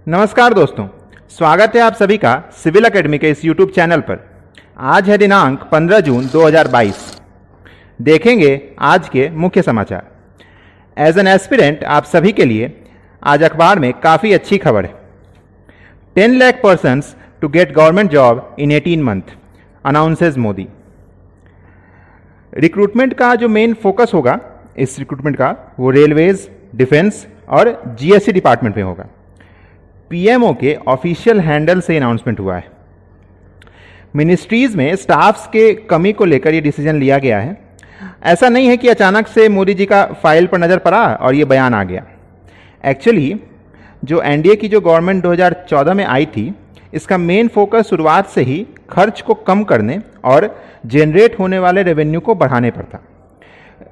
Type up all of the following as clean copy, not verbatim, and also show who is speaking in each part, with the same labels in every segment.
Speaker 1: नमस्कार दोस्तों, स्वागत है आप सभी का सिविल एकेडमी के इस YouTube चैनल पर। आज है दिनांक 15 जून 2022। देखेंगे आज के मुख्य समाचार। एज एन एस्पिरेंट आप सभी के लिए आज अखबार में काफ़ी अच्छी खबर है। 10 lakh persons to get government job in 18 month, announces Modi. Recruitment का जो मेन फोकस होगा इस रिक्रूटमेंट का, वो रेलवेज, डिफेंस और जीएसटी डिपार्टमेंट में होगा। पीएमओ के ऑफिशियल हैंडल से अनाउंसमेंट हुआ है। मिनिस्ट्रीज में स्टाफ्स के कमी को लेकर ये डिसीजन लिया गया है। ऐसा नहीं है कि अचानक से मोदी जी का फाइल पर नज़र पड़ा और ये बयान आ गया। एक्चुअली जो एनडीए की जो गवर्नमेंट 2014 में आई थी, इसका मेन फोकस शुरुआत से ही खर्च को कम करने और जनरेट होने वाले रेवेन्यू को बढ़ाने पर था।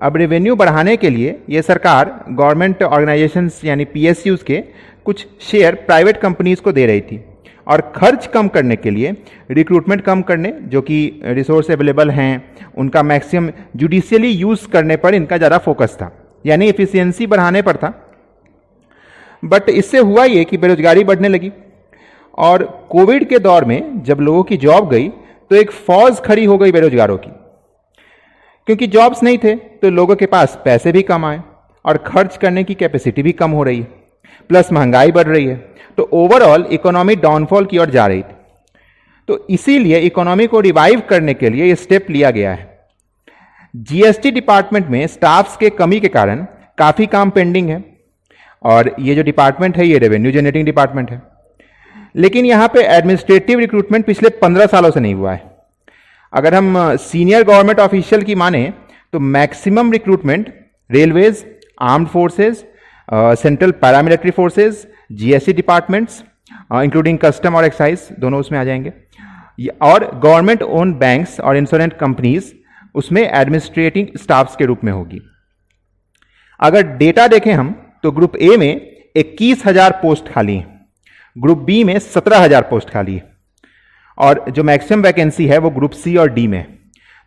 Speaker 1: अब रेवेन्यू बढ़ाने के लिए ये सरकार गवर्नमेंट ऑर्गेनाइजेशंस यानी पीएसयूज़ के कुछ शेयर प्राइवेट कंपनीज को दे रही थी, और खर्च कम करने के लिए रिक्रूटमेंट कम करने, जो कि रिसोर्स अवेलेबल हैं उनका मैक्सिमम जुडिशियली यूज़ करने पर इनका ज़्यादा फोकस था, यानी एफिशिएंसी बढ़ाने पर था। बट इससे हुआ ये कि बेरोजगारी बढ़ने लगी, और कोविड के दौर में जब लोगों की जॉब गई तो एक फौज खड़ी हो गई बेरोजगारों की। क्योंकि जॉब्स नहीं थे तो लोगों के पास पैसे भी कम आए और खर्च करने की कैपेसिटी भी कम हो रही है, प्लस महंगाई बढ़ रही है, तो ओवरऑल इकोनॉमी डाउनफॉल की ओर जा रही थी। तो इसीलिए इकोनॉमी को रिवाइव करने के लिए ये स्टेप लिया गया है। जीएसटी डिपार्टमेंट में स्टाफ्स के कमी के कारण काफ़ी काम पेंडिंग है, और ये जो डिपार्टमेंट है ये रेवेन्यू जनरेटिंग डिपार्टमेंट है। लेकिन यहाँ पे एडमिनिस्ट्रेटिव रिक्रूटमेंट पिछले 15 सालों से नहीं हुआ है। अगर हम सीनियर गवर्नमेंट ऑफिशियल की माने तो maximum recruitment railways, armed forces, central paramilitary forces, GST departments including custom और एक्साइज, दोनों उसमें आ जाएंगे, और गवर्नमेंट ओन बैंक्स और इंश्योरेंस कंपनीज उसमें एडमिनिस्ट्रेटिव स्टाफ्स के रूप में होगी। अगर डेटा देखें हम तो ग्रुप ए में 21,000 पोस्ट खाली हैं, ग्रुप बी में 17,000 पोस्ट खाली है, और जो मैक्सिमम वैकेंसी है वो ग्रुप सी और डी में।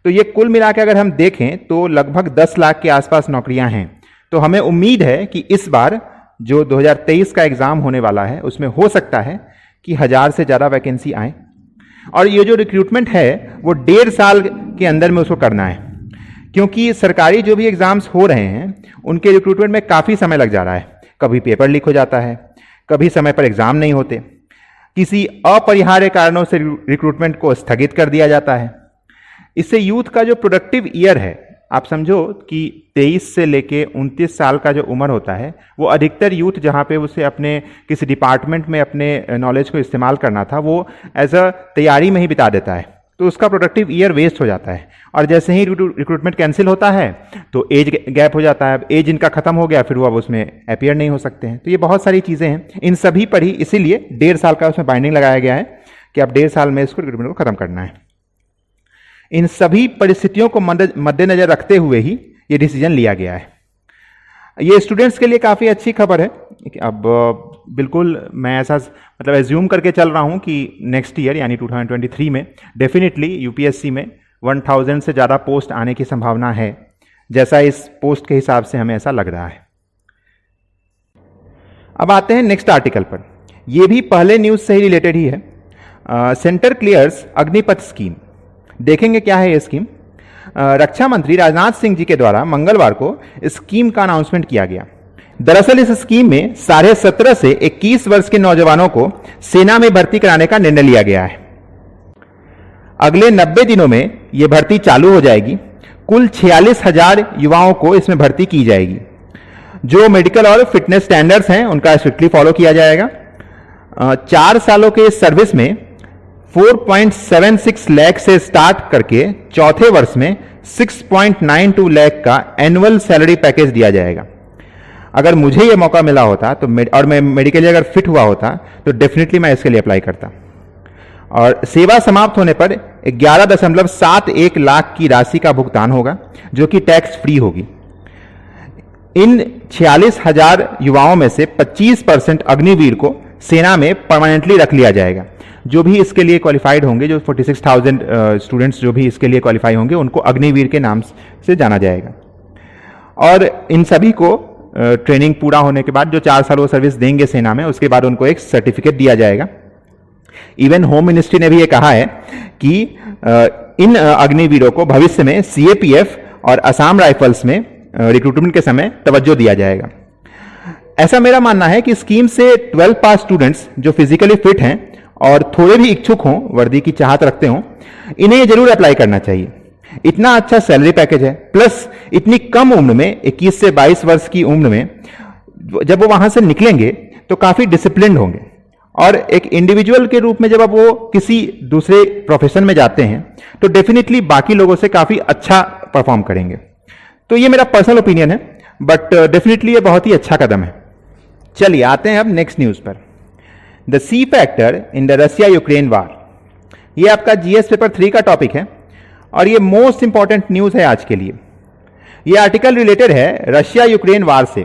Speaker 1: तो ये कुल मिला के अगर हम देखें तो लगभग 10 लाख के आसपास नौकरियां हैं। तो हमें उम्मीद है कि इस बार जो 2023 का एग्जाम होने वाला है उसमें हो सकता है कि 1000 से ज़्यादा वैकेंसी आए, और ये जो रिक्रूटमेंट है वो 1.5 साल के अंदर में उसको करना है। क्योंकि सरकारी जो भी एग्जाम्स हो रहे हैं उनके रिक्रूटमेंट में काफ़ी समय लग जा रहा है। कभी पेपर लीक हो जाता है, कभी समय पर एग्जाम नहीं होते, किसी अपरिहार्य कारणों से रिक्रूटमेंट को स्थगित कर दिया जाता है। इससे यूथ का जो प्रोडक्टिव ईयर है, आप समझो कि 23 से लेके 29 साल का जो उम्र होता है, वो अधिकतर यूथ जहाँ पे उसे अपने किसी डिपार्टमेंट में अपने नॉलेज को इस्तेमाल करना था, वो एज अ तैयारी में ही बिता देता है। तो उसका प्रोडक्टिव ईयर वेस्ट हो जाता है, और जैसे ही रिक्रूटमेंट कैंसिल होता है तो एज गैप हो जाता है। अब एज इनका खत्म हो गया, फिर वो अब उसमें अपीयर नहीं हो सकते हैं। तो ये बहुत सारी चीज़ें हैं, इन सभी पर ही इसीलिए 1.5 साल का उसमें बाइंडिंग लगाया गया है कि अब 1.5 साल में इसको रिक्रूटमेंट को खत्म करना है। इन सभी परिस्थितियों को मद्देनजर रखते हुए ही ये डिसीजन लिया गया है। ये स्टूडेंट्स के लिए काफ़ी अच्छी खबर है। अब बिल्कुल मैं ऐसा मतलब एज्यूम करके चल रहा हूँ कि नेक्स्ट ईयर यानी 2023 में डेफिनेटली यूपीएससी में 1000 से ज़्यादा पोस्ट आने की संभावना है, जैसा इस पोस्ट के हिसाब से हमें ऐसा लग रहा है। अब आते हैं नेक्स्ट आर्टिकल पर। यह भी पहले न्यूज़ से ही रिलेटेड ही है। Centre clears Agnipath scheme. देखेंगे क्या है ये स्कीम। रक्षा मंत्री राजनाथ सिंह जी के द्वारा मंगलवार को स्कीम का अनाउंसमेंट किया गया। दरअसल इस स्कीम में 17.5 से 21 वर्ष के नौजवानों को सेना में भर्ती कराने का निर्णय लिया गया है। अगले 90 दिनों में यह भर्ती चालू हो जाएगी। कुल 46,000 युवाओं को इसमें भर्ती की जाएगी। जो मेडिकल और फिटनेस स्टैंडर्ड्स हैं उनका स्ट्रिक्टली फॉलो किया जाएगा। 4 सालों के सर्विस में 4.76 लाख से स्टार्ट करके चौथे वर्ष में 6.92 लाख का एनुअल सैलरी पैकेज दिया जाएगा। अगर मुझे ये मौका मिला होता तो और मैं मेडिकली अगर फिट हुआ होता तो डेफिनेटली मैं इसके लिए अप्लाई करता। और सेवा समाप्त होने पर 11.71 लाख की राशि का भुगतान होगा, जो कि टैक्स फ्री होगी। इन 46,000 युवाओं में से 25% अग्निवीर को सेना में परमानेंटली रख लिया जाएगा। जो भी इसके लिए क्वालिफाइड होंगे, जो 46,000 स्टूडेंट्स जो भी इसके लिए क्वालिफाई होंगे, उनको अग्निवीर के नाम से जाना जाएगा। और इन सभी को ट्रेनिंग पूरा होने के बाद जो 4 साल वो सर्विस देंगे सेना में, उसके बाद उनको एक सर्टिफिकेट दिया जाएगा। इवन होम मिनिस्ट्री ने भी ये कहा है कि इन अग्निवीरों को भविष्य में सीएपीएफ और असम राइफल्स में रिक्रूटमेंट के समय तवज्जो दिया जाएगा। ऐसा मेरा मानना है कि स्कीम से 12 पास स्टूडेंट्स जो फिजिकली फिट हैं और थोड़े भी इच्छुक हों, वर्दी की चाहत रखते हों, इन्हें ये जरूर अप्लाई करना चाहिए। इतना अच्छा सैलरी पैकेज है, प्लस इतनी कम उम्र में 21 से 22 वर्ष की उम्र में जब वो वहां से निकलेंगे तो काफी डिसिप्लिन्ड होंगे, और एक इंडिविजुअल के रूप में जब अब वो किसी दूसरे प्रोफेशन में जाते हैं तो डेफिनेटली बाकी लोगों से काफी अच्छा परफॉर्म करेंगे। तो ये मेरा पर्सनल ओपिनियन है, बट डेफिनेटली ये बहुत ही अच्छा कदम है। चलिए आते हैं अब नेक्स्ट न्यूज पर। The C factor in the Russia Ukraine war, ये आपका जीएस पेपर 3 का टॉपिक है और ये मोस्ट इंपॉर्टेंट न्यूज है आज के लिए। ये आर्टिकल रिलेटेड है रशिया यूक्रेन वार से।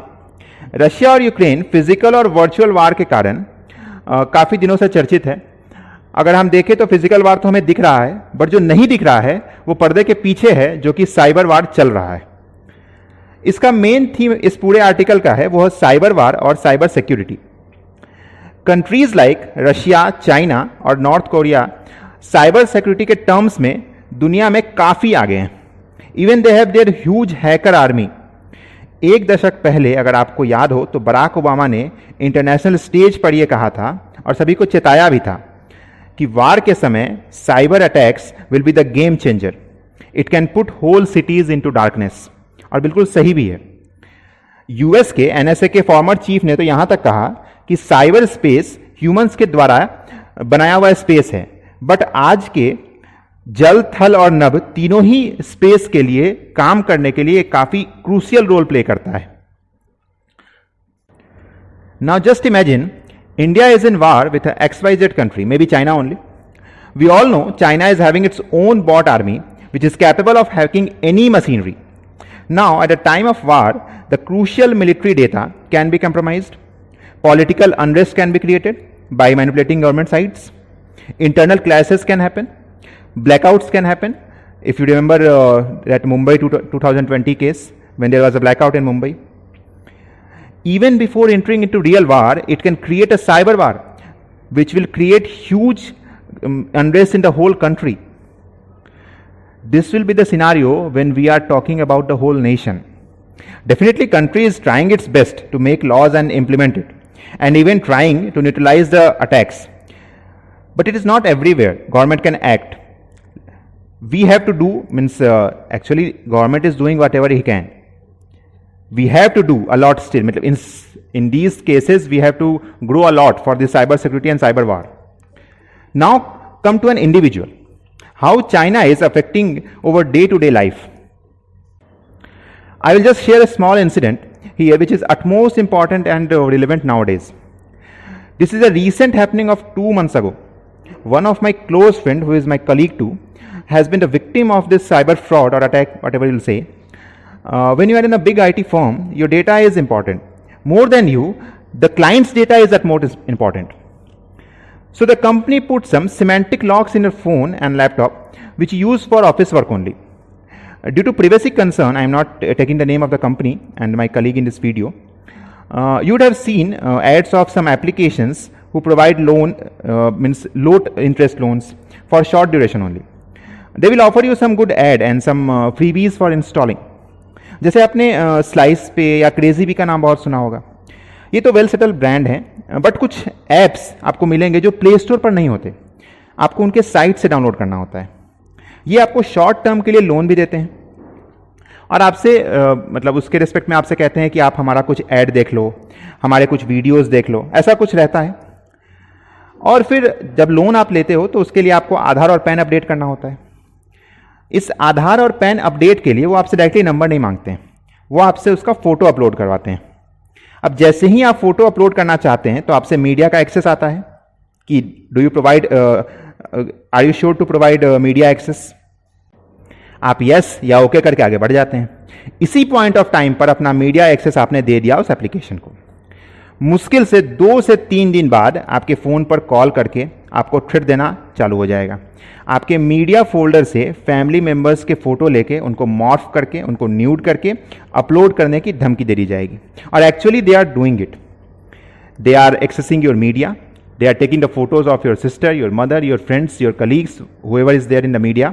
Speaker 1: रशिया और यूक्रेन फिजिकल और वर्चुअल वार के कारण काफी दिनों से चर्चित है। अगर हम देखें तो फिजिकल वार तो हमें दिख रहा है, बट जो नहीं दिख रहा है वो पर्दे के पीछे है, जो कि साइबर वार चल रहा है। इसका मेन थीम इस पूरे आर्टिकल का है वो है साइबर वार और cyber security. Countries like Russia, China और नॉर्थ कोरिया साइबर सिक्योरिटी के टर्म्स में दुनिया में काफी आगे हैं। Even they have their huge hacker army. 1 दशक पहले अगर आपको याद हो तो बराक ओबामा ने इंटरनेशनल स्टेज पर यह कहा था और सभी को चेताया भी था कि वार के समय cyber attacks will be the game changer. It can put whole cities into darkness. और बिल्कुल सही भी है। यूएस के एनएसए के फॉर्मर चीफ ने तो यहां तक कहा कि साइबर स्पेस ह्यूमंस के द्वारा बनाया हुआ स्पेस है, बट आज के जल, थल और नभ तीनों ही स्पेस के लिए काम करने के लिए काफी क्रूशियल रोल प्ले करता है। Now just imagine India is in war with XYZ country, maybe China only. We all know China is having its own bot army which is capable of hacking any machinery. Now, at a time of war, the crucial military data can be compromised. Political unrest can be created by manipulating government sites. Internal clashes can happen. Blackouts can happen. If you remember that Mumbai 2020 case, when there was a blackout in Mumbai. Even before entering into real war, it can create a cyber war, which will create huge unrest in the whole country. This will be the scenario when we are talking about the whole nation. Definitely country is trying its best to make laws and implement it, and even trying to neutralize the attacks. But it is not everywhere government can act. We have to do, actually government is doing whatever he can. We have to do a lot still. In these cases, we have to grow a lot for the cyber security and cyber war. Now come to an individual. How China is affecting over day-to-day life. I will just share a small incident here which is utmost important and relevant nowadays. This is a recent happening of 2 months ago. One of my close friend, who is my colleague too, has been the victim of this cyber fraud or attack, whatever you'll say. When you are in a big IT firm, your data is important. More than you, the client's data is at most important. So the company put some semantic locks in your phone and laptop, which you use for office work only. Due to privacy concern, I am not taking the name of the company and my colleague in this video. You would have seen ads of some applications who provide low interest loans for short duration only. They will offer you some good ad and some freebies for installing. जैसे आपने slice पे या crazy भी का नाम बहुत सुना होगा। ये तो वेल सेटल ब्रांड है, बट कुछ ऐप्स आपको मिलेंगे जो प्ले स्टोर पर नहीं होते, आपको उनके साइट से डाउनलोड करना होता है। ये आपको शॉर्ट टर्म के लिए लोन भी देते हैं और आपसे उसके रिस्पेक्ट में आपसे कहते हैं कि आप हमारा कुछ ऐड देख लो, हमारे कुछ वीडियोस देख लो, ऐसा कुछ रहता है। और फिर जब लोन आप लेते हो तो उसके लिए आपको आधार और पैन अपडेट करना होता है। इस आधार और पैन अपडेट के लिए वो आपसे डायरेक्टली नंबर नहीं मांगते हैं, वो आपसे उसका फोटो अपलोड करवाते हैं। अब जैसे ही आप फोटो अपलोड करना चाहते हैं तो आपसे मीडिया का एक्सेस आता है कि do you provide, are you sure to provide media access. आप यस या ओके करके आगे बढ़ जाते हैं। इसी पॉइंट ऑफ टाइम पर अपना मीडिया एक्सेस आपने दे दिया उस एप्लीकेशन को। मुश्किल से 2 से 3 दिन बाद आपके फोन पर कॉल करके आपको थ्रेट देना चालू हो जाएगा। आपके मीडिया फोल्डर से फैमिली मेम्बर्स के फ़ोटो लेके उनको मॉर्फ करके, उनको न्यूड करके अपलोड करने की धमकी दे दी जाएगी। और actually they are doing it, they are accessing your media, they are taking the photos of your sister, your mother, your friends, your colleagues, whoever is there in the media,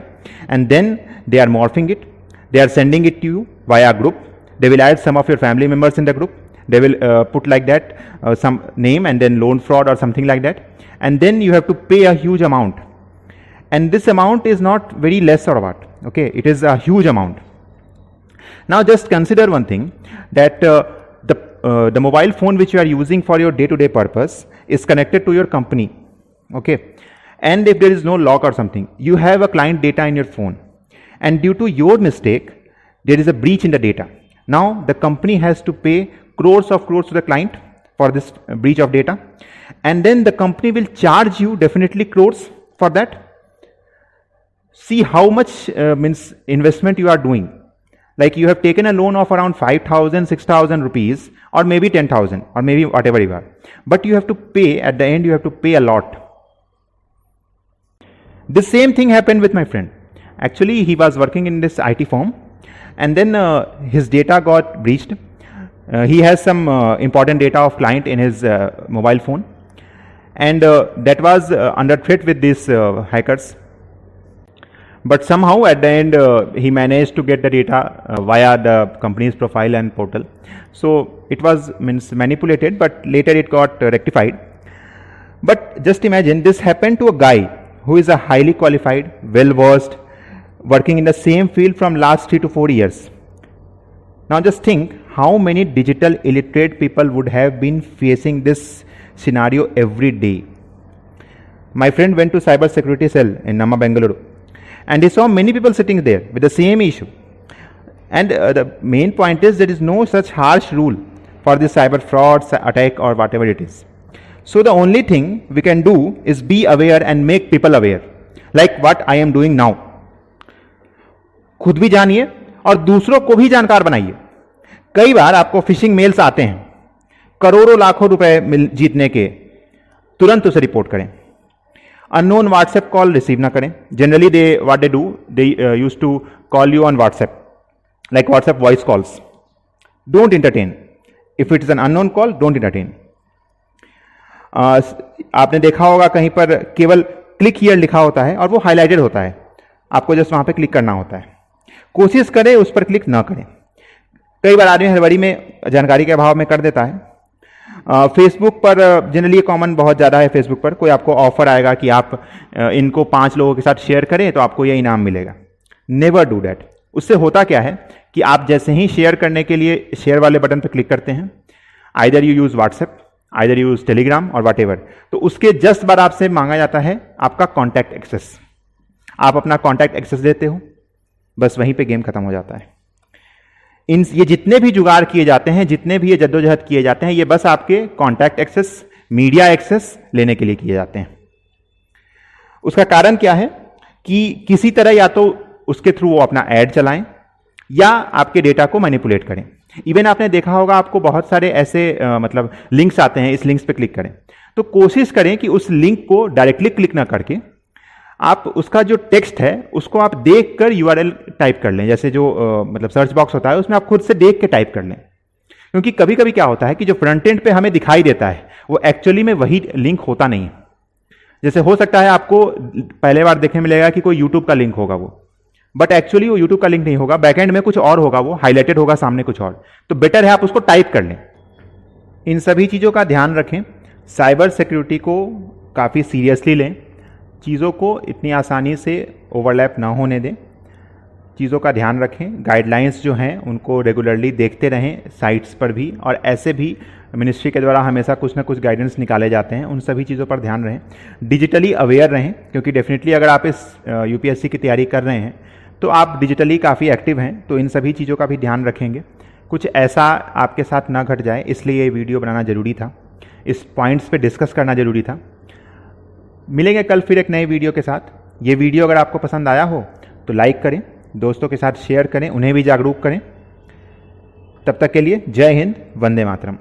Speaker 1: and then they are morphing it, they are sending it to you via group. They will add some of your family members in the group, they will put like that some name and then loan fraud or something like that, and then you have to pay a huge amount, and this amount is not very less or what, okay, it is a huge amount. Now just consider one thing, that the mobile phone which you are using for your day-to-day purpose is connected to your company, okay, and if there is no lock or something, you have a client data in your phone, and due to your mistake there is a breach in the data. Now the company has to pay crores to the client for this breach of data, and then the company will charge you definitely crores for that. See how much means investment you are doing. Like you have taken a loan of around 5,000, 6,000 rupees, or maybe 10,000, or maybe whatever you are. But you have to pay, at the end you have to pay a lot. The same thing happened with my friend. Actually, he was working in this IT firm, and then his data got breached. He has some important data of client in his mobile phone, and that was under threat with these hackers. But somehow at the end he managed to get the data via the company's profile and portal. So it was manipulated, but later it got rectified. But just imagine this happened to a guy who is a highly qualified, well versed, working in the same field from last 3 to 4 years. Now just think how many digital illiterate people would have been facing this scenario every day. My friend went to cyber security cell in Namma, Bengaluru, and he saw many people sitting there with the same issue. And the main point is there is no such harsh rule for the cyber fraud, attack or whatever it is. So the only thing we can do is be aware and make people aware, like what I am doing now. खुद भी जानिए और दूसरों को भी जानकार बनाइए। कई बार आपको फिशिंग मेल्स आते हैं करोड़ों लाखों रुपए जीतने के, तुरंत उसे रिपोर्ट करें। अननोन व्हाट्सएप कॉल रिसीव ना करें। Generally they what they do, they used to call you on WhatsApp, like WhatsApp voice calls. Don't entertain. If it is an unknown call, don't entertain. आपने देखा होगा कहीं पर केवल click here लिखा होता है और वो हाईलाइटेड होता है, आपको जस्ट वहां पे क्लिक करना होता है। कोशिश करें उस पर क्लिक ना करें। कई बार आदमी हड़बड़ी में जानकारी के अभाव में कर देता है। फेसबुक पर जनरली कॉमन बहुत ज़्यादा है। फेसबुक पर कोई आपको ऑफर आएगा कि आप इनको 5 लोगों के साथ शेयर करें तो आपको ये इनाम मिलेगा। Never do that. उससे होता क्या है कि आप जैसे ही शेयर करने के लिए शेयर वाले बटन पर क्लिक करते हैं, either you use WhatsApp, either you use Telegram और वट एवर, तो उसके जस्ट बाद आपसे मांगा जाता है आपका कॉन्टैक्ट एक्सेस। आप अपना कॉन्टैक्ट एक्सेस देते हो, बस वहीं पे गेम खत्म हो जाता है। ये जितने भी जुगाड़ किए जाते हैं, जितने भी ये जद्दोजहद किए जाते हैं, ये बस आपके कॉन्टैक्ट एक्सेस, मीडिया एक्सेस लेने के लिए किए जाते हैं। उसका कारण क्या है कि किसी तरह या तो उसके थ्रू वो अपना ऐड चलाएं या आपके डेटा को मैनिपुलेट करें। इवन आपने देखा होगा आपको बहुत सारे ऐसे मतलब लिंक्स आते हैं, इस लिंक्स पे क्लिक करें, तो कोशिश करें कि उस लिंक को डायरेक्टली क्लिक ना करके आप उसका जो टेक्स्ट है उसको आप देख कर यूआरएल टाइप कर लें। जैसे जो मतलब सर्च बॉक्स होता है उसमें आप खुद से देख के टाइप कर लें, क्योंकि कभी कभी क्या होता है कि जो फ्रंट एंड पे हमें दिखाई देता है वो एक्चुअली में वही लिंक होता नहीं है। जैसे हो सकता है आपको पहले बार देखने मिलेगा कि कोई यूट्यूब का लिंक होगा वो, बट एक्चुअली वो यूट्यूब का लिंक नहीं होगा, बैकएंड में कुछ और होगा, वो हाईलाइटेड होगा सामने कुछ और। तो बेटर है आप उसको टाइप कर लें। इन सभी चीज़ों का ध्यान रखें। साइबर सिक्योरिटी को काफ़ी सीरियसली लें। चीज़ों को इतनी आसानी से ओवरलैप ना होने दें। चीज़ों का ध्यान रखें। गाइडलाइंस जो हैं उनको रेगुलरली देखते रहें साइट्स पर भी, और ऐसे भी मिनिस्ट्री के द्वारा हमेशा कुछ ना कुछ गाइडेंस निकाले जाते हैं, उन सभी चीज़ों पर ध्यान रहें। डिजिटली अवेयर रहें, क्योंकि डेफिनेटली अगर आप इस यूपीएससी की तैयारी कर रहे हैं तो आप डिजिटली काफ़ी एक्टिव हैं, तो इन सभी चीज़ों का भी ध्यान रखेंगे। कुछ ऐसा आपके साथ ना घट जाए, इसलिए ये वीडियो बनाना ज़रूरी था, इस पॉइंट्स पे डिस्कस करना ज़रूरी था। मिलेंगे कल फिर एक नए वीडियो के साथ। ये वीडियो अगर आपको पसंद आया हो तो लाइक करें, दोस्तों के साथ शेयर करें, उन्हें भी जागरूक करें। तब तक के लिए जय हिंद, वंदे मातरम।